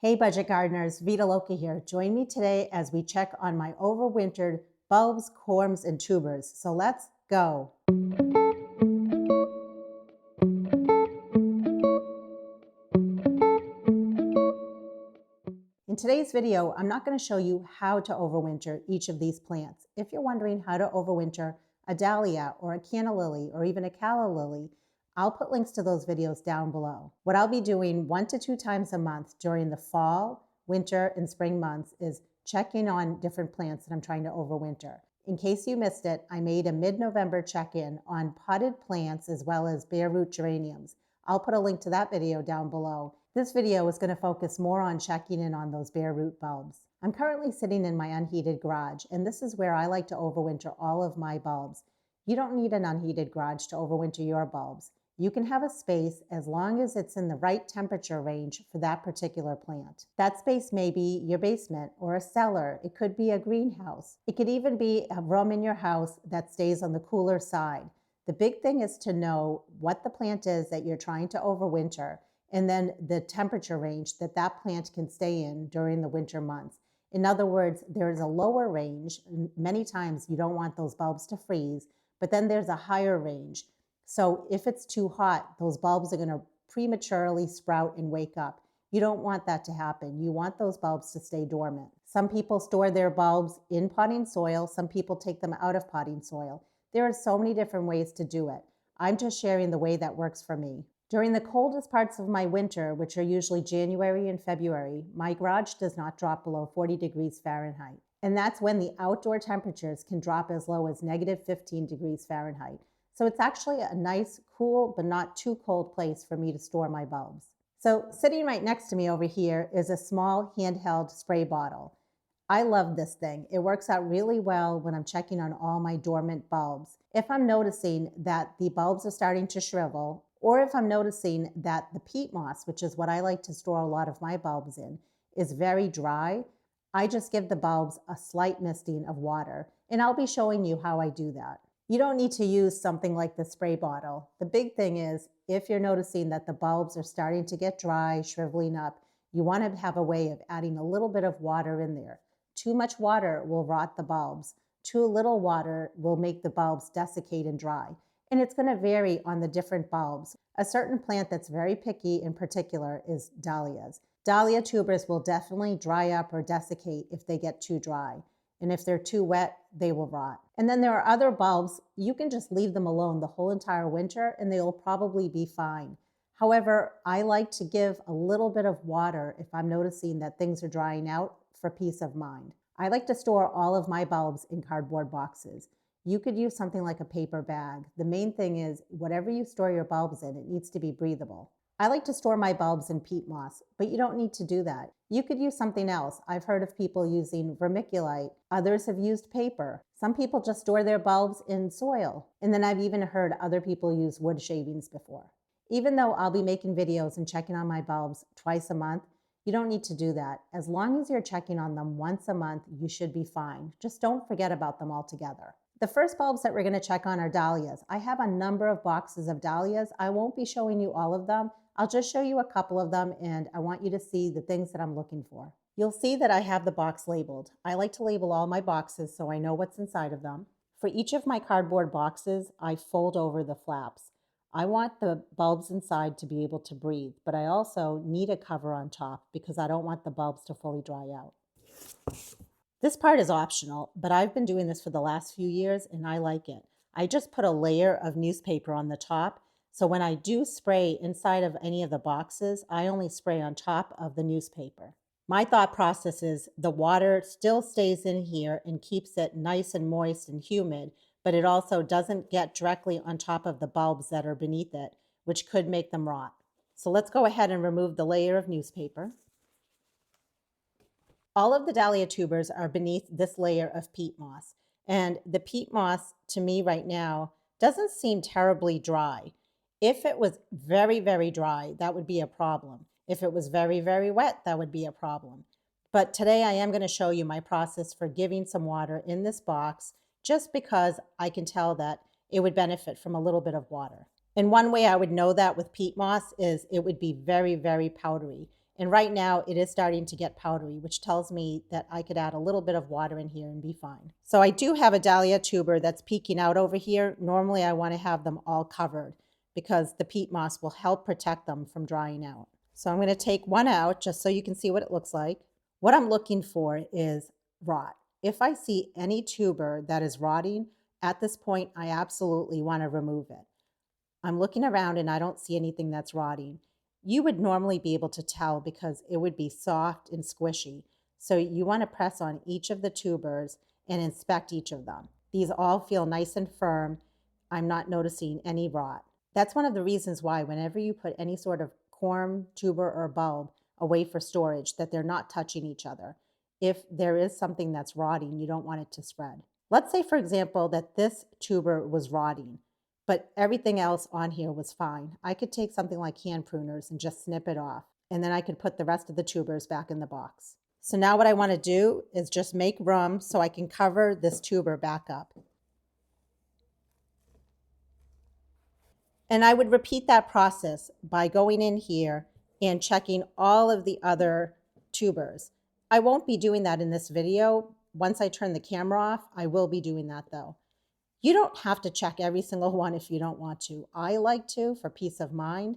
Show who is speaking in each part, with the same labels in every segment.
Speaker 1: Hey budget gardeners, Vita Loca here. Join me today as we check on my overwintered bulbs, corms, and tubers. So let's go. In today's video, I'm not going to show you how to overwinter each of these plants. If you're wondering how to overwinter a dahlia or a canna lily or even a calla lily, I'll put links to those videos down below. What I'll be doing 1 to 2 times a month during the fall, winter, and spring months is checking on different plants that I'm trying to overwinter. In case you missed it, I made a mid-November check-in on potted plants as well as bare root geraniums. I'll put a link to that video down below. This video is going to focus more on checking in on those bare root bulbs. I'm currently sitting in my unheated garage, and this is where I like to overwinter all of my bulbs. You don't need an unheated garage to overwinter your bulbs. You can have a space as long as it's in the right temperature range for that particular plant. That space may be your basement or a cellar. It could be a greenhouse. It could even be a room in your house that stays on the cooler side. The big thing is to know what the plant is that you're trying to overwinter, and then the temperature range that that plant can stay in during the winter months. In other words, there's a lower range. Many times you don't want those bulbs to freeze, but then there's a higher range. So if it's too hot, those bulbs are going to prematurely sprout and wake up. You don't want that to happen. You want those bulbs to stay dormant. Some people store their bulbs in potting soil. Some people take them out of potting soil. There are so many different ways to do it. I'm just sharing the way that works for me. During the coldest parts of my winter, which are usually January and February, my garage does not drop below 40 degrees Fahrenheit. And that's when the outdoor temperatures can drop as low as negative 15 degrees Fahrenheit. So it's actually a nice, cool, but not too cold place for me to store my bulbs. So sitting right next to me over here is a small handheld spray bottle. I love this thing. It works out really well when I'm checking on all my dormant bulbs. If I'm noticing that the bulbs are starting to shrivel, or if I'm noticing that the peat moss, which is what I like to store a lot of my bulbs in, is very dry, I just give the bulbs a slight misting of water, and I'll be showing you how I do that. You don't need to use something like the spray bottle. The big thing is, if you're noticing that the bulbs are starting to get dry, shriveling up, you want to have a way of adding a little bit of water in there. Too much water will rot the bulbs. Too little water will make the bulbs desiccate and dry. And it's going to vary on the different bulbs. A certain plant that's very picky in particular is dahlias. Dahlia tubers will definitely dry up or desiccate if they get too dry. And if they're too wet, they will rot. And then there are other bulbs, you can just leave them alone the whole entire winter and they'll probably be fine. However, I like to give a little bit of water if I'm noticing that things are drying out for peace of mind. I like to store all of my bulbs in cardboard boxes. You could use something like a paper bag. The main thing is whatever you store your bulbs in, it needs to be breathable. I like to store my bulbs in peat moss, but you don't need to do that. You could use something else. I've heard of people using vermiculite. Others have used paper. Some people just store their bulbs in soil. And then I've even heard other people use wood shavings before. Even though I'll be making videos and checking on my bulbs twice a month, you don't need to do that. As long as you're checking on them once a month, you should be fine. Just don't forget about them altogether. The first bulbs that we're going to check on are dahlias. I have a number of boxes of dahlias. I won't be showing you all of them. I'll just show you a couple of them, and I want you to see the things that I'm looking for. You'll see that I have the box labeled. I like to label all my boxes so I know what's inside of them. For each of my cardboard boxes, I fold over the flaps. I want the bulbs inside to be able to breathe, but I also need a cover on top because I don't want the bulbs to fully dry out. This part is optional, but I've been doing this for the last few years and I like it. I just put a layer of newspaper on the top, so when I do spray inside of any of the boxes, I only spray on top of the newspaper. My thought process is the water still stays in here and keeps it nice and moist and humid, but it also doesn't get directly on top of the bulbs that are beneath it, which could make them rot. So let's go ahead and remove the layer of newspaper. All of the dahlia tubers are beneath this layer of peat moss. And the peat moss, to me right now, doesn't seem terribly dry. If it was very, very dry, that would be a problem. If it was very, very wet, that would be a problem. But today I am going to show you my process for giving some water in this box, just because I can tell that it would benefit from a little bit of water. And one way I would know that with peat moss is it would be very, very powdery. And right now it is starting to get powdery, which tells me that I could add a little bit of water in here and be fine. So I do have a dahlia tuber that's peeking out over here. Normally I want to have them all covered because the peat moss will help protect them from drying out. So I'm going to take one out just so you can see what it looks like. What I'm looking for is rot. If I see any tuber that is rotting, at this point I absolutely want to remove it. I'm looking around and I don't see anything that's rotting. You would normally be able to tell because it would be soft and squishy. So you want to press on each of the tubers and inspect each of them. These all feel nice and firm. I'm not noticing any rot. That's one of the reasons why whenever you put any sort of corm, tuber, or bulb away for storage, that they're not touching each other. If there is something that's rotting, you don't want it to spread. Let's say, for example, that this tuber was rotting, but everything else on here was fine. I could take something like hand pruners and just snip it off, and then I could put the rest of the tubers back in the box. So now what I want to do is just make room so I can cover this tuber back up. And I would repeat that process by going in here and checking all of the other tubers. I won't be doing that in this video. Once I turn the camera off, I will be doing that though. You don't have to check every single one if you don't want to. I like to for peace of mind,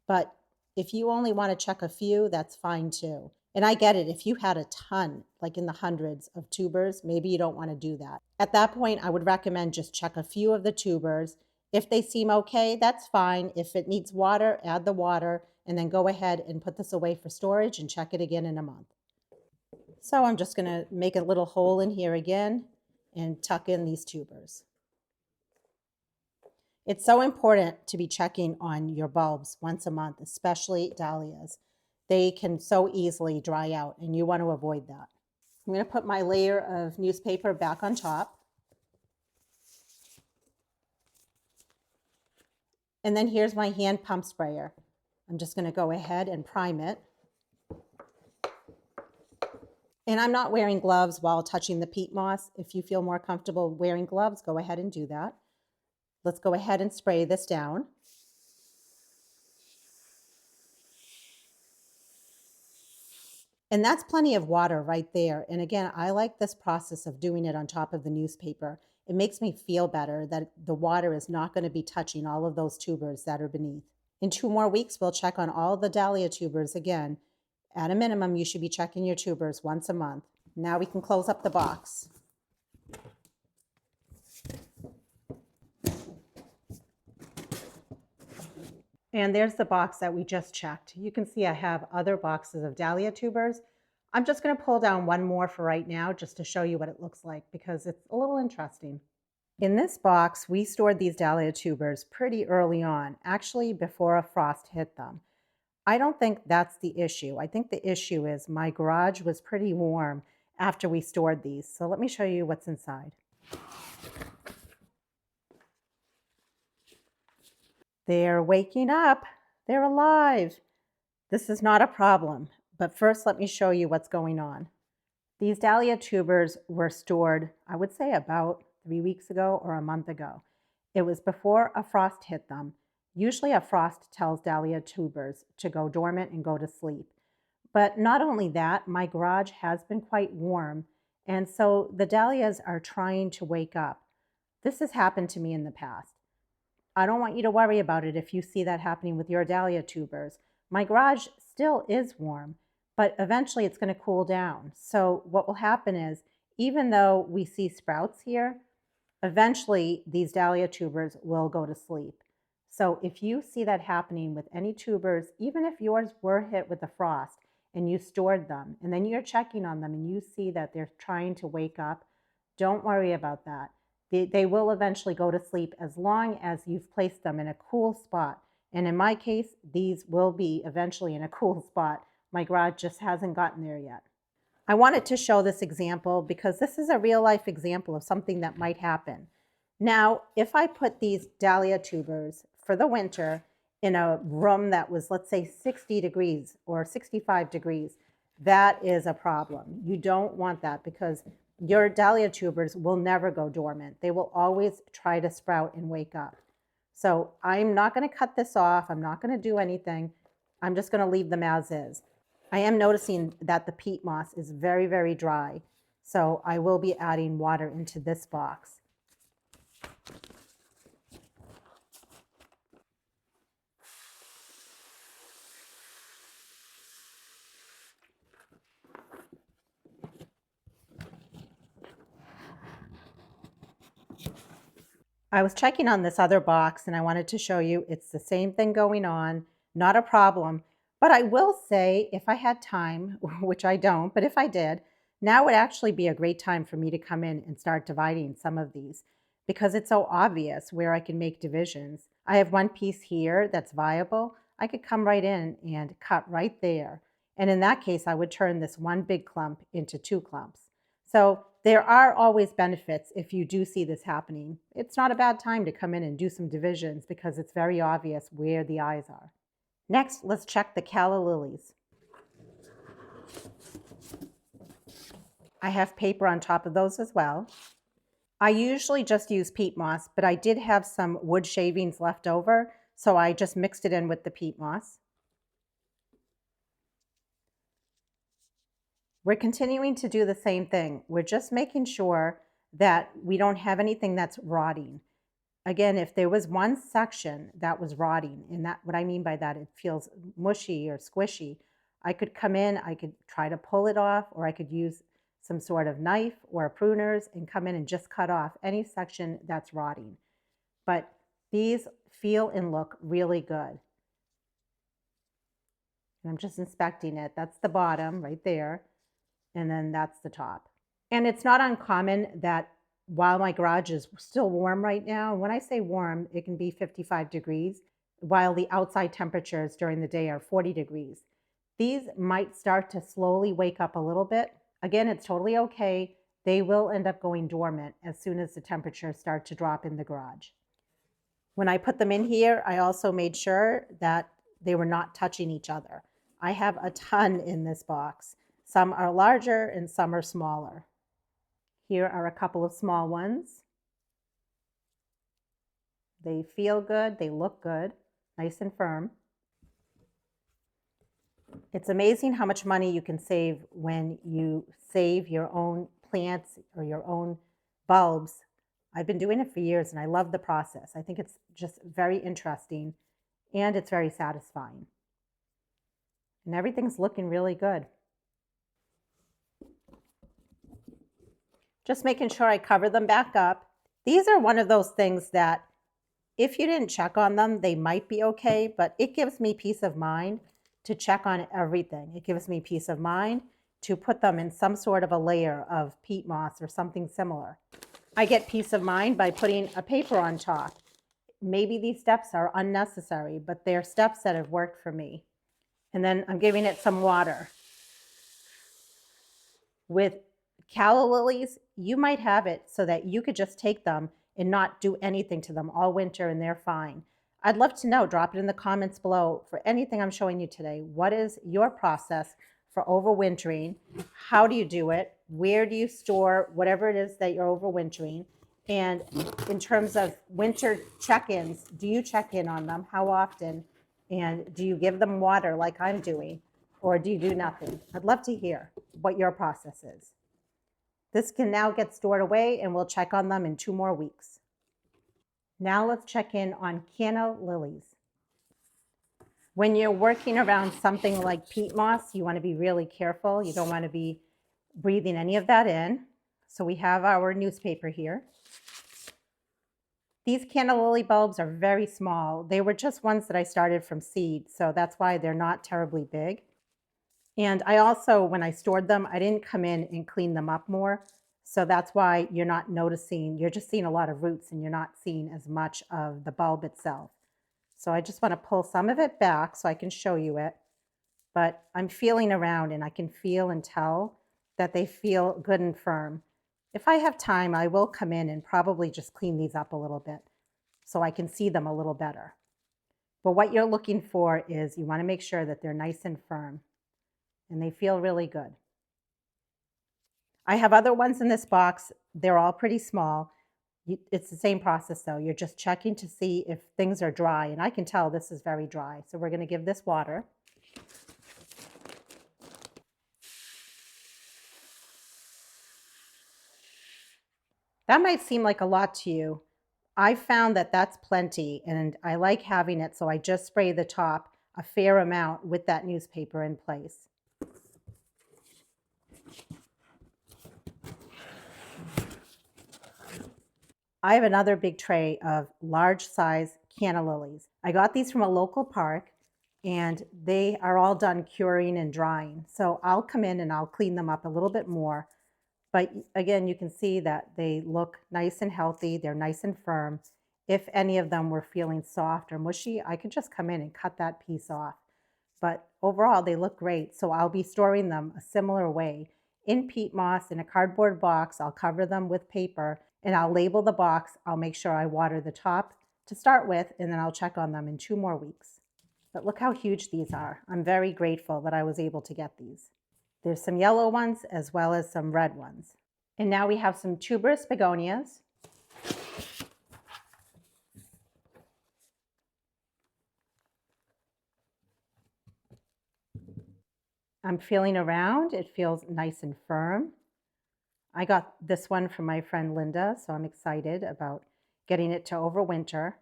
Speaker 1: but if you only want to check a few, that's fine too. And I get it, if you had a ton, like in the hundreds of tubers, maybe you don't want to do that. At that point, I would recommend just check a few of the tubers. If they seem okay, that's fine. If it needs water, add the water, and then go ahead and put this away for storage and check it again in a month. So I'm just going to make a little hole in here again and tuck in these tubers. It's so important to be checking on your bulbs once a month, especially dahlias. They can so easily dry out, and you want to avoid that. I'm going to put my layer of newspaper back on top. And then here's my hand pump sprayer. I'm just going to go ahead and prime it. And I'm not wearing gloves while touching the peat moss. If you feel more comfortable wearing gloves, go ahead and do that. Let's go ahead and spray this down. And that's plenty of water right there. And again, I like this process of doing it on top of the newspaper. It makes me feel better that the water is not going to be touching all of those tubers that are beneath. In 2 more weeks, we'll check on all the dahlia tubers again. At a minimum, you should be checking your tubers once a month. Now we can close up the box. And there's the box that we just checked. You can see I have other boxes of dahlia tubers. I'm just going to pull down one more for right now just to show you what it looks like because it's a little interesting. In this box, we stored these dahlia tubers pretty early on, actually before a frost hit them. I don't think that's the issue. I think the issue is my garage was pretty warm after we stored these. So let me show you what's inside. They're waking up. They're alive. This is not a problem, but first let me show you what's going on. These dahlia tubers were stored, I would say about 3 weeks ago or a month ago. It was before a frost hit them. Usually a frost tells dahlia tubers to go dormant and go to sleep. But not only that, my garage has been quite warm, and so the dahlias are trying to wake up. This has happened to me in the past. I don't want you to worry about it if you see that happening with your dahlia tubers. My garage still is warm, but eventually it's going to cool down. So what will happen is, even though we see sprouts here, eventually these dahlia tubers will go to sleep. So if you see that happening with any tubers, even if yours were hit with a frost and you stored them, and then you're checking on them and you see that they're trying to wake up, don't worry about that. They will eventually go to sleep as long as you've placed them in a cool spot. And in my case, these will be eventually in a cool spot. My garage just hasn't gotten there yet. I wanted to show this example because this is a real life example of something that might happen. Now, if I put these dahlia tubers for the winter in a room that was, let's say, 60 degrees or 65 degrees, that is a problem. You don't want that because your dahlia tubers will never go dormant. They will always try to sprout and wake up. So I'm not going to cut this off. I'm not going to do anything. I'm just going to leave them as is. I am noticing that the peat moss is very, very dry, so I will be adding water into this box. I was checking on this other box and I wanted to show you it's the same thing going on, not a problem. But I will say if I had time, which I don't, but if I did, now would actually be a great time for me to come in and start dividing some of these because it's so obvious where I can make divisions. I have one piece here that's viable. I could come right in and cut right there. And in that case, I would turn this one big clump into two clumps. So there are always benefits if you do see this happening. It's not a bad time to come in and do some divisions because it's very obvious where the eyes are. Next, let's check the Calla Lilies. I have paper on top of those as well. I usually just use peat moss, but I did have some wood shavings left over, so I just mixed it in with the peat moss. We're continuing to do the same thing. We're just making sure that we don't have anything that's rotting. Again, if there was one section that was rotting, and that what I mean by that, it feels mushy or squishy, I could come in, I could try to pull it off, or I could use some sort of knife or pruners and come in and just cut off any section that's rotting. But these feel and look really good. And I'm just inspecting it. That's the bottom right there. And then that's the top. And it's not uncommon that while my garage is still warm right now, when I say warm, it can be 55 degrees, while the outside temperatures during the day are 40 degrees. These might start to slowly wake up a little bit. Again, it's totally okay. They will end up going dormant as soon as the temperatures start to drop in the garage. When I put them in here, I also made sure that they were not touching each other. I have a ton in this box. Some are larger and some are smaller. Here are a couple of small ones. They feel good, they look good, nice and firm. It's amazing how much money you can save when you save your own plants or your own bulbs. I've been doing it for years and I love the process. I think it's just very interesting and it's very satisfying. And everything's looking really good. Just making sure I cover them back up. These are one of those things that if you didn't check on them, they might be okay, but it gives me peace of mind to check on everything. It gives me peace of mind to put them in some sort of a layer of peat moss or something similar. I get peace of mind by putting a paper on top. Maybe these steps are unnecessary, but they're steps that have worked for me. And then I'm giving it some water. With Calla lilies, you might have it so that you could just take them and not do anything to them all winter and they're fine. I'd love to know, drop it in the comments below for anything I'm showing you today. What is your process for overwintering? How do you do it? Where do you store whatever it is that you're overwintering? And in terms of winter check-ins, do you check in on them? How often? And do you give them water like I'm doing? Or do you do nothing? I'd love to hear what your process is. This can now get stored away and we'll check on them in 2 more weeks. Now let's check in on Canna lilies. When you're working around something like peat moss, you want to be really careful. You don't want to be breathing any of that in. So we have our newspaper here. These Canna lily bulbs are very small. They were just ones that I started from seed, so that's why they're not terribly big. And I also, when I stored them, I didn't come in and clean them up more. So that's why you're not noticing, you're just seeing a lot of roots and you're not seeing as much of the bulb itself. So I just want to pull some of it back so I can show you it. But I'm feeling around and I can feel and tell that they feel good and firm. If I have time, I will come in and probably just clean these up a little bit so I can see them a little better. But what you're looking for is you want to make sure that they're nice and firm. And they feel really good. I have other ones in this box. They're all pretty small. It's the same process though. You're just checking to see if things are dry. And I can tell this is very dry. So we're going to give this water. That might seem like a lot to you. I found that that's plenty, and I like having it, so I just spray the top a fair amount with that newspaper in place. I have another big tray of large size Canna lilies. I got these from a local park, and they are all done curing and drying. So I'll come in and I'll clean them up a little bit more. But again, you can see that they look nice and healthy. They're nice and firm. If any of them were feeling soft or mushy, I could just come in and cut that piece off. But overall, they look great. So I'll be storing them a similar way in peat moss in a cardboard box. I'll cover them with paper and I'll label the box. I'll make sure I water the top to start with, and then I'll check on them in 2 more weeks. But look how huge these are. I'm very grateful that I was able to get these. There's some yellow ones as well as some red ones. And now we have some tuberous begonias. I'm feeling around. It feels nice and firm. I got this one from my friend Linda, so I'm excited about getting it to overwinter.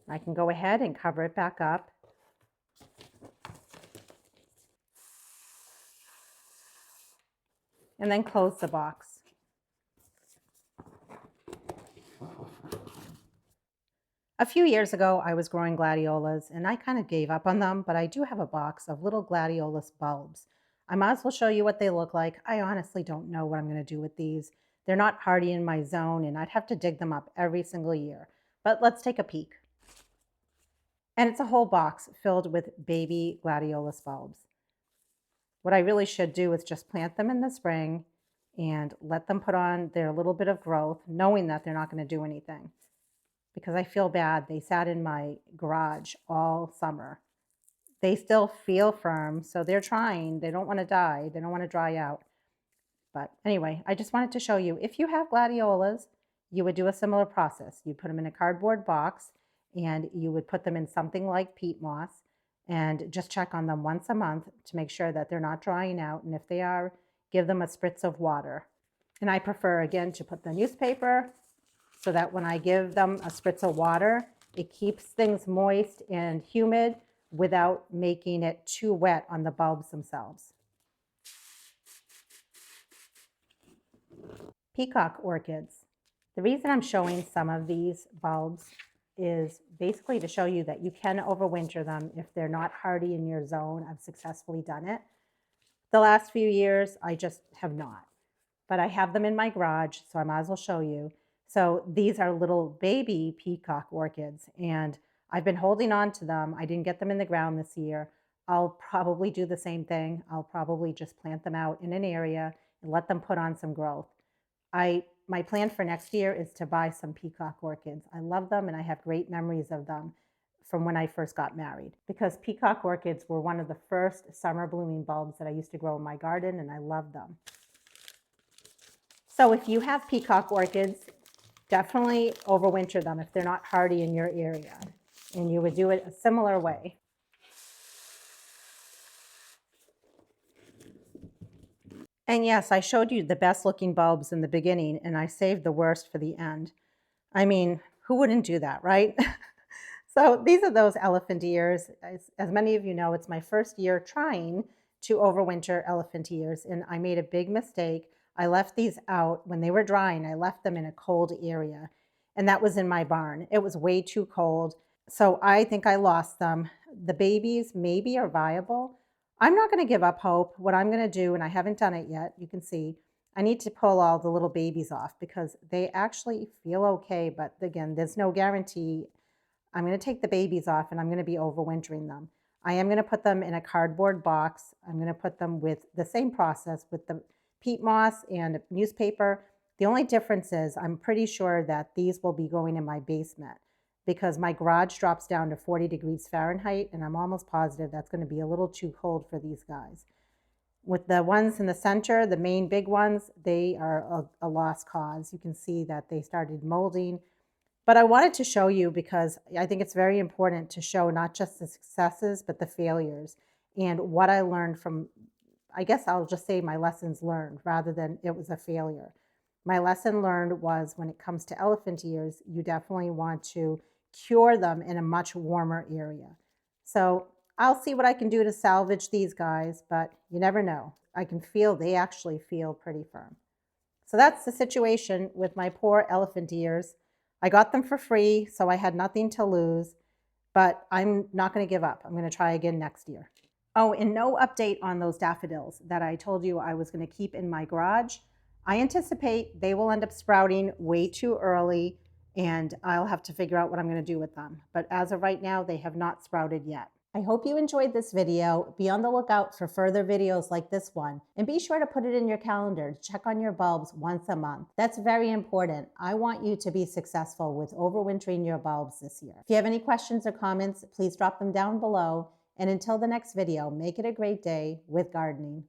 Speaker 1: I can go ahead and cover it back up. And then close the box. A few years ago, I was growing Gladiolus, and I kind of gave up on them, but I do have a box of little Gladiolus bulbs. I might as well show you what they look like. I honestly don't know what I'm going to do with these. They're not hardy in my zone, and I'd have to dig them up every single year. But let's take a peek. And it's a whole box filled with baby Gladiolus bulbs. What I really should do is just plant them in the spring and let them put on their little bit of growth, knowing that they're not going to do anything. Because I feel bad. They sat in my garage all summer. They still feel firm, so they're trying. They don't want to die. They don't want to dry out. But anyway, I just wanted to show you, if you have Gladiolas, you would do a similar process. You'd put them in a cardboard box, and you would put them in something like peat moss, and just check on them once a month to make sure that they're not drying out. And if they are, give them a spritz of water. And I prefer, again, to put the newspaper so that when I give them a spritz of water, it keeps things moist and humid without making it too wet on the bulbs themselves. Peacock orchids. The reason I'm showing some of these bulbs is basically to show you that you can overwinter them if they're not hardy in your zone. I've successfully done it. The last few years, I just have not. But I have them in my garage, so I might as well show you. So these are little baby peacock orchids, and I've been holding on to them. I didn't get them in the ground this year. I'll probably do the same thing. I'll probably just plant them out in an area and let them put on some growth. My plan for next year is to buy some peacock orchids. I love them, and I have great memories of them from when I first got married, because peacock orchids were one of the first summer blooming bulbs that I used to grow in my garden, and I love them. So if you have peacock orchids, definitely overwinter them if they're not hardy in your area. And you would do it a similar way. And yes, I showed you the best looking bulbs in the beginning, and I saved the worst for the end. I mean, who wouldn't do that, right? So these are those elephant ears. As many of you know, it's my first year trying to overwinter elephant ears, and I made a big mistake. I left these out when they were drying. I left them in a cold area, and that was in my barn. It was way too cold, so I think I lost them. The babies maybe are viable. I'm not going to give up hope. What I'm going to do, and I haven't done it yet, you can see, I need to pull all the little babies off because they actually feel okay, but again, there's no guarantee. I'm going to take the babies off and I'm going to be overwintering them. I am going to put them in a cardboard box. I'm going to put them with the same process with the peat moss and newspaper. The only difference is I'm pretty sure that these will be going in my basement because my garage drops down to 40 degrees Fahrenheit, and I'm almost positive that's going to be a little too cold for these guys. With the ones in the center, the main big ones, they are a lost cause. You can see that they started molding. But I wanted to show you because I think it's very important to show not just the successes, but the failures and what I learned from, I guess I'll just say my lessons learned rather than it was a failure. My lesson learned was when it comes to elephant ears, you definitely want to cure them in a much warmer area. So I'll see what I can do to salvage these guys, but you never know. I can feel they actually feel pretty firm. So that's the situation with my poor elephant ears. I got them for free, so I had nothing to lose, but I'm not going to give up. I'm going to try again next year. Oh, and no update on those daffodils that I told you I was going to keep in my garage. I anticipate they will end up sprouting way too early, and I'll have to figure out what I'm going to do with them. But as of right now, they have not sprouted yet. I hope you enjoyed this video. Be on the lookout for further videos like this one, and be sure to put it in your calendar to check on your bulbs once a month. That's very important. I want you to be successful with overwintering your bulbs this year. If you have any questions or comments, please drop them down below. And until the next video, make it a great day with gardening.